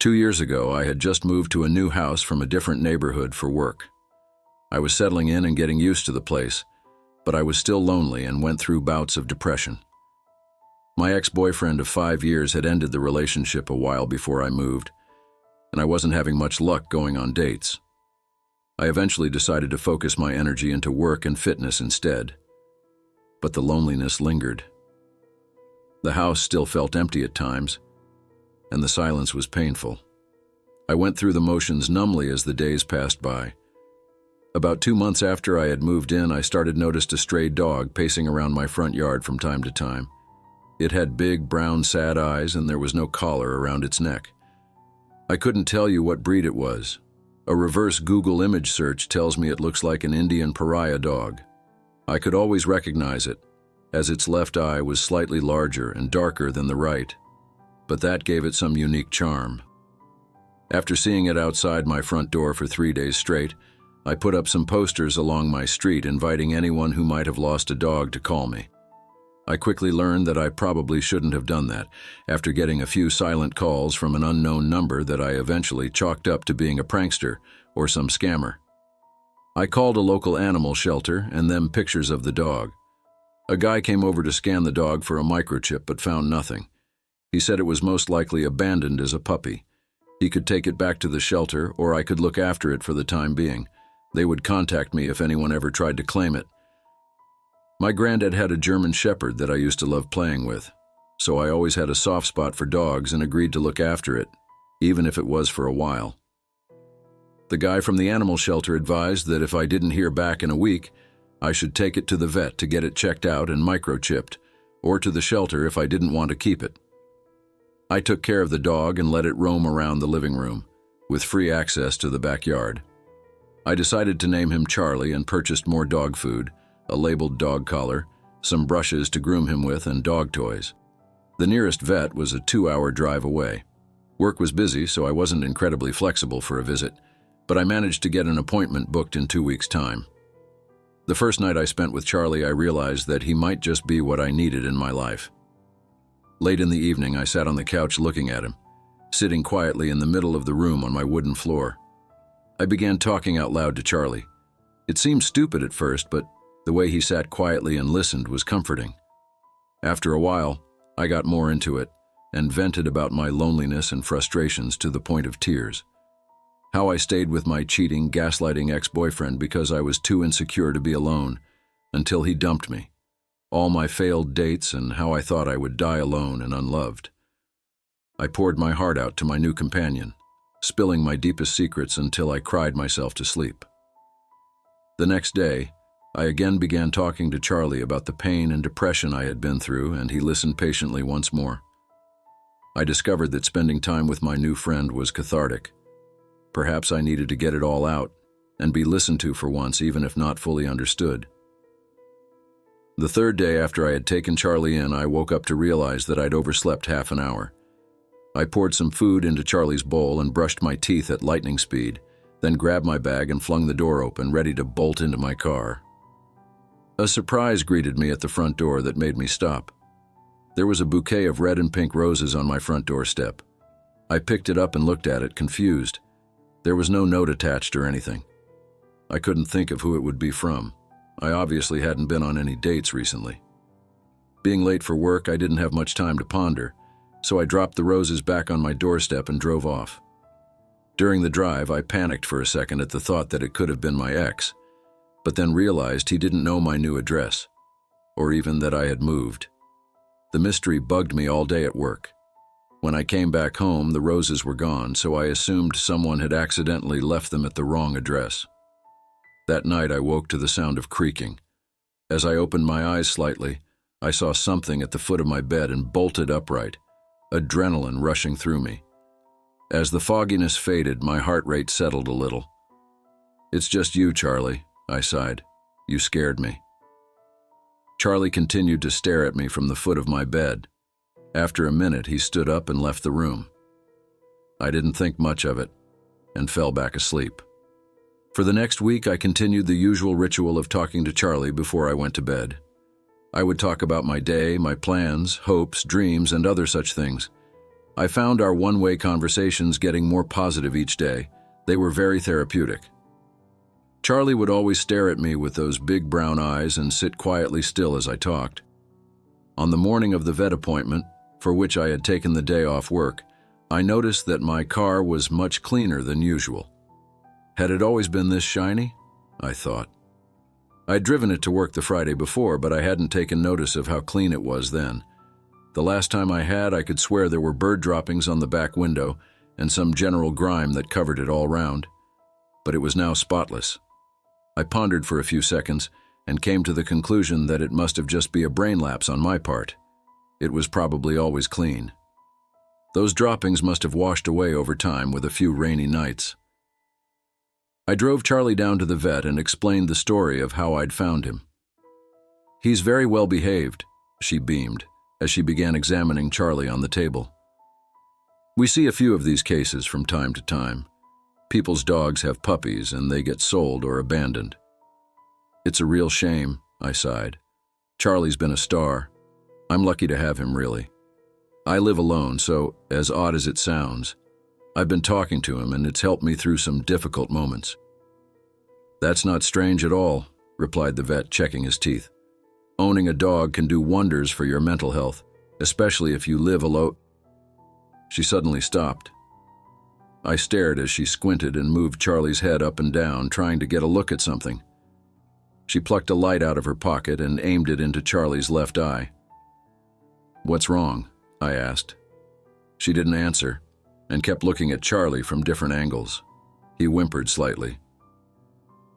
2 years ago, I had just moved to a new house from a different neighborhood for work. I was settling in and getting used to the place, but I was still lonely and went through bouts of depression. My ex-boyfriend of 5 years had ended the relationship a while before I moved, and I wasn't having much luck going on dates. I eventually decided to focus my energy into work and fitness instead. But the loneliness lingered. The house still felt empty at times, and the silence was painful. I went through the motions numbly as the days passed by. About 2 months after I had moved in, I started noticed a stray dog pacing around my front yard from time to time. It had big, brown, sad eyes, and there was no collar around its neck. I couldn't tell you what breed it was. A reverse Google image search tells me it looks like an Indian pariah dog. I could always recognize it, as its left eye was slightly larger and darker than the right, but that gave it some unique charm. After seeing it outside my front door for 3 days straight, I put up some posters along my street inviting anyone who might have lost a dog to call me. I quickly learned that I probably shouldn't have done that, after getting a few silent calls from an unknown number that I eventually chalked up to being a prankster or some scammer. I called a local animal shelter and them pictures of the dog. A guy came over to scan the dog for a microchip but found nothing. He said it was most likely abandoned as a puppy. He could take it back to the shelter, or I could look after it for the time being. They would contact me if anyone ever tried to claim it. My granddad had a German Shepherd that I used to love playing with, so I always had a soft spot for dogs and agreed to look after it, even if it was for a while. The guy from the animal shelter advised that if I didn't hear back in a week, I should take it to the vet to get it checked out and microchipped, or to the shelter if I didn't want to keep it. I took care of the dog and let it roam around the living room, with free access to the backyard. I decided to name him Charlie and purchased more dog food, a labeled dog collar, some brushes to groom him with, and dog toys. The nearest vet was a 2-hour drive away. Work was busy, so I wasn't incredibly flexible for a visit, but I managed to get an appointment booked in 2 weeks' time. The first night I spent with Charlie, I realized that he might just be what I needed in my life. Late in the evening, I sat on the couch looking at him, sitting quietly in the middle of the room on my wooden floor. I began talking out loud to Charlie. It seemed stupid at first, but the way he sat quietly and listened was comforting. After a while, I got more into it and vented about my loneliness and frustrations to the point of tears. How I stayed with my cheating, gaslighting ex-boyfriend because I was too insecure to be alone, until he dumped me. All my failed dates and how I thought I would die alone and unloved. I poured my heart out to my new companion, spilling my deepest secrets until I cried myself to sleep. The next day, I again began talking to Charlie about the pain and depression I had been through, and he listened patiently once more. I discovered that spending time with my new friend was cathartic. Perhaps I needed to get it all out and be listened to for once, even if not fully understood. The third day after I had taken Charlie in, I woke up to realize that I'd overslept half an hour. I poured some food into Charlie's bowl and brushed my teeth at lightning speed, then grabbed my bag and flung the door open, ready to bolt into my car. A surprise greeted me at the front door that made me stop. There was a bouquet of red and pink roses on my front doorstep. I picked it up and looked at it, confused. There was no note attached or anything. I couldn't think of who it would be from. I obviously hadn't been on any dates recently. Being late for work, I didn't have much time to ponder, so I dropped the roses back on my doorstep and drove off. During the drive, I panicked for a second at the thought that it could have been my ex, but then realized he didn't know my new address, or even that I had moved. The mystery bugged me all day at work. When I came back home, the roses were gone, so I assumed someone had accidentally left them at the wrong address. That night, I woke to the sound of creaking. As I opened my eyes slightly, I saw something at the foot of my bed and bolted upright, adrenaline rushing through me. As the fogginess faded, my heart rate settled a little. "It's just you, Charlie," I sighed. "You scared me." Charlie continued to stare at me from the foot of my bed. After a minute, he stood up and left the room. I didn't think much of it and fell back asleep. For the next week, I continued the usual ritual of talking to Charlie before I went to bed. I would talk about my day, my plans, hopes, dreams, and other such things. I found our one-way conversations getting more positive each day. They were very therapeutic. Charlie would always stare at me with those big brown eyes and sit quietly still as I talked. On the morning of the vet appointment, for which I had taken the day off work, I noticed that my car was much cleaner than usual. Had it always been this shiny? I thought. I'd driven it to work the Friday before, but I hadn't taken notice of how clean it was then. The last time I had, I could swear there were bird droppings on the back window and some general grime that covered it all round. But it was now spotless. I pondered for a few seconds and came to the conclusion that it must have just been a brain lapse on my part. It was probably always clean. Those droppings must have washed away over time with a few rainy nights. I drove Charlie down to the vet and explained the story of how I'd found him. "He's very well behaved," she beamed, as she began examining Charlie on the table. "We see a few of these cases from time to time. People's dogs have puppies and they get sold or abandoned. It's a real shame," I sighed. "Charlie's been a star. I'm lucky to have him, really. I live alone, so, as odd as it sounds, I've been talking to him and it's helped me through some difficult moments." "That's not strange at all," replied the vet, checking his teeth. "Owning a dog can do wonders for your mental health, especially if you live alone." She suddenly stopped. I stared as she squinted and moved Charlie's head up and down, trying to get a look at something. She plucked a light out of her pocket and aimed it into Charlie's left eye. "What's wrong?" I asked. She didn't answer and kept looking at Charlie from different angles. He whimpered slightly.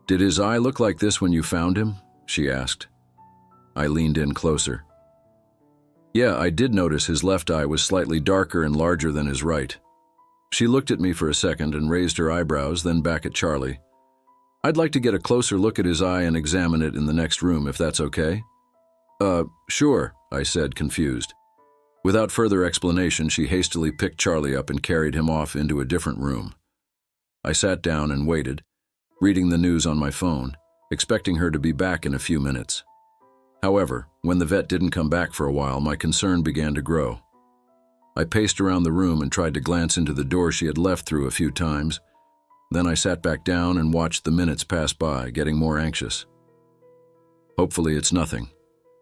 "Did his eye look like this when you found him?" she asked. I leaned in closer. "Yeah, I did notice his left eye was slightly darker and larger than his right." She looked at me for a second and raised her eyebrows, then back at Charlie. "I'd like to get a closer look at his eye and examine it in the next room, if that's okay." Sure," I said, confused. Without further explanation, she hastily picked Charlie up and carried him off into a different room. I sat down and waited, reading the news on my phone, expecting her to be back in a few minutes. However, when the vet didn't come back for a while, my concern began to grow. I paced around the room and tried to glance into the door she had left through a few times. Then I sat back down and watched the minutes pass by, getting more anxious. Hopefully it's nothing,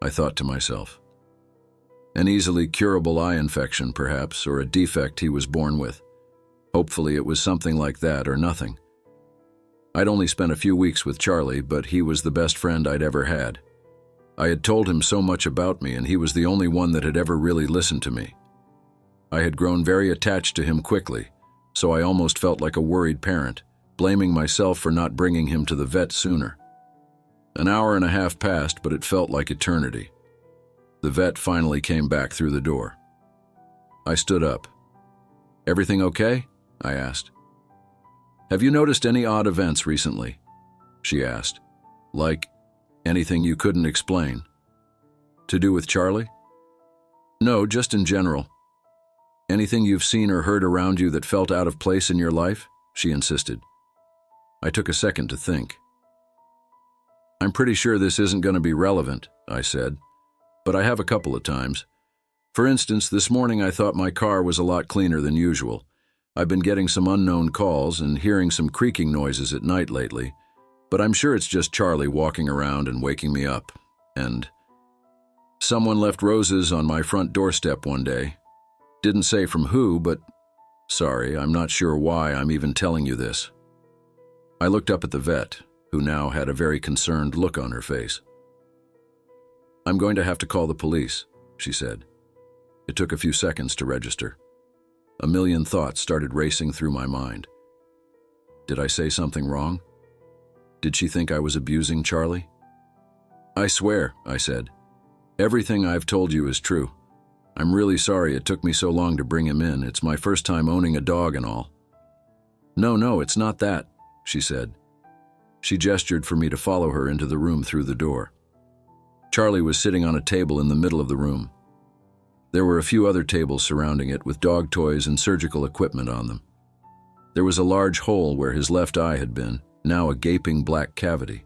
I thought to myself. An easily curable eye infection, perhaps, or a defect he was born with. Hopefully it was something like that or nothing. I'd only spent a few weeks with Charlie, but he was the best friend I'd ever had. I had told him so much about me, and he was the only one that had ever really listened to me. I had grown very attached to him quickly, so I almost felt like a worried parent, blaming myself for not bringing him to the vet sooner. An hour and a half passed, but it felt like eternity. The vet finally came back through the door. I stood up. "Everything okay?" I asked. "Have you noticed any odd events recently?" she asked. "Like anything you couldn't explain?" "To do with Charlie?" "No, just in general. Anything you've seen or heard around you that felt out of place in your life?" she insisted. I took a second to think. "I'm pretty sure this isn't going to be relevant," I said, "but I have a couple of times. For instance, this morning I thought my car was a lot cleaner than usual. I've been getting some unknown calls and hearing some creaking noises at night lately, but I'm sure it's just Charlie walking around and waking me up. And someone left roses on my front doorstep one day. Didn't say from who, but sorry, I'm not sure why I'm even telling you this." I looked up at the vet, who now had a very concerned look on her face. "I'm going to have to call the police," she said. It took a few seconds to register. A million thoughts started racing through my mind. Did I say something wrong? Did she think I was abusing Charlie? "I swear," I said. "Everything I've told you is true. I'm really sorry it took me so long to bring him in. It's my first time owning a dog and all." No, it's not that," she said. She gestured for me to follow her into the room through the door. Charlie was sitting on a table in the middle of the room. There were a few other tables surrounding it with dog toys and surgical equipment on them. There was a large hole where his left eye had been, now a gaping black cavity.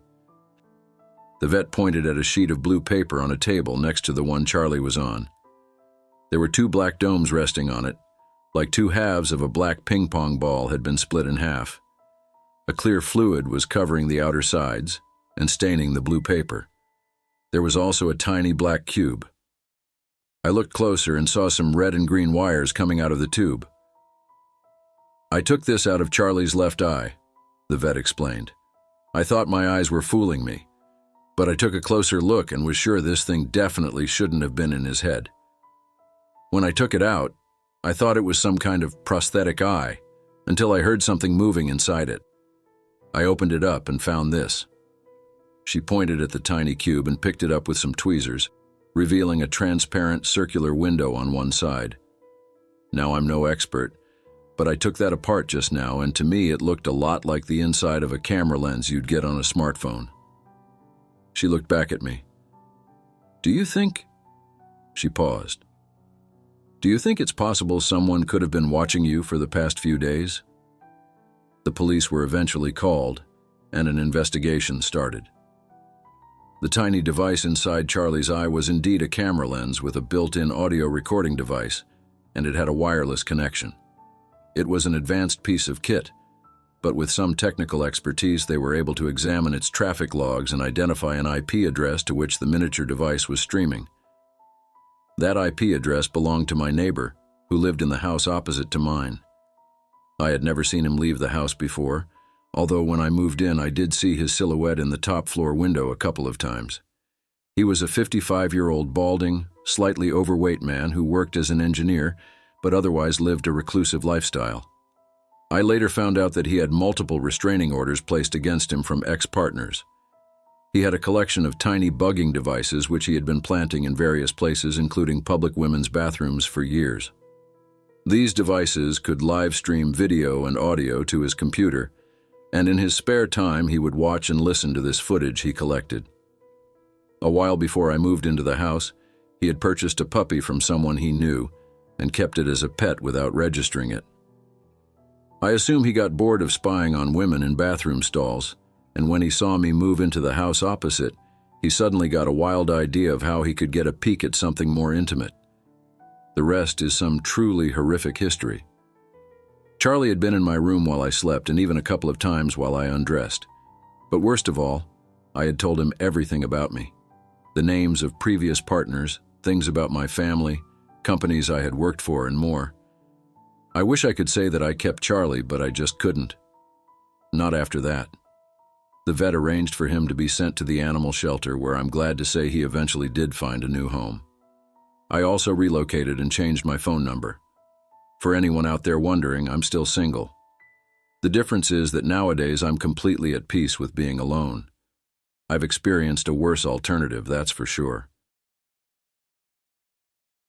The vet pointed at a sheet of blue paper on a table next to the one Charlie was on. There were two black domes resting on it, like two halves of a black ping-pong ball had been split in half. A clear fluid was covering the outer sides and staining the blue paper. There was also a tiny black cube. I looked closer and saw some red and green wires coming out of the tube. "I took this out of Charlie's left eye," the vet explained. "I thought my eyes were fooling me, but I took a closer look and was sure this thing definitely shouldn't have been in his head. When I took it out, I thought it was some kind of prosthetic eye until I heard something moving inside it. I opened it up and found this." She pointed at the tiny cube and picked it up with some tweezers, revealing a transparent circular window on one side. Now, I'm no expert, but I took that apart just now, and to me it looked a lot like the inside of a camera lens you'd get on a smartphone. She looked back at me. "Do you think—" She paused. "Do you think it's possible someone could have been watching you for the past few days?" The police were eventually called, and an investigation started. The tiny device inside Charlie's eye was indeed a camera lens with a built-in audio recording device, and it had a wireless connection. It was an advanced piece of kit, but with some technical expertise they were able to examine its traffic logs and identify an IP address to which the miniature device was streaming. That IP address belonged to my neighbor, who lived in the house opposite to mine. I had never seen him leave the house before, although when I moved in I did see his silhouette in the top-floor window a couple of times. He was a 55-year-old balding, slightly overweight man who worked as an engineer but otherwise lived a reclusive lifestyle. I later found out that he had multiple restraining orders placed against him from ex-partners. He had a collection of tiny bugging devices which he had been planting in various places, including public women's bathrooms, for years. These devices could live stream video and audio to his computer, and in his spare time he would watch and listen to this footage he collected. A while before I moved into the house, he had purchased a puppy from someone he knew and kept it as a pet without registering it. I assume he got bored of spying on women in bathroom stalls, and when he saw me move into the house opposite, he suddenly got a wild idea of how he could get a peek at something more intimate. The rest is some truly horrific history. Charlie had been in my room while I slept, and even a couple of times while I undressed. But worst of all, I had told him everything about me. The names of previous partners, things about my family, companies I had worked for, and more. I wish I could say that I kept Charlie, but I just couldn't. Not after that. The vet arranged for him to be sent to the animal shelter, where I'm glad to say he eventually did find a new home. I also relocated and changed my phone number. For anyone out there wondering, I'm still single. The difference is that nowadays I'm completely at peace with being alone. I've experienced a worse alternative, that's for sure.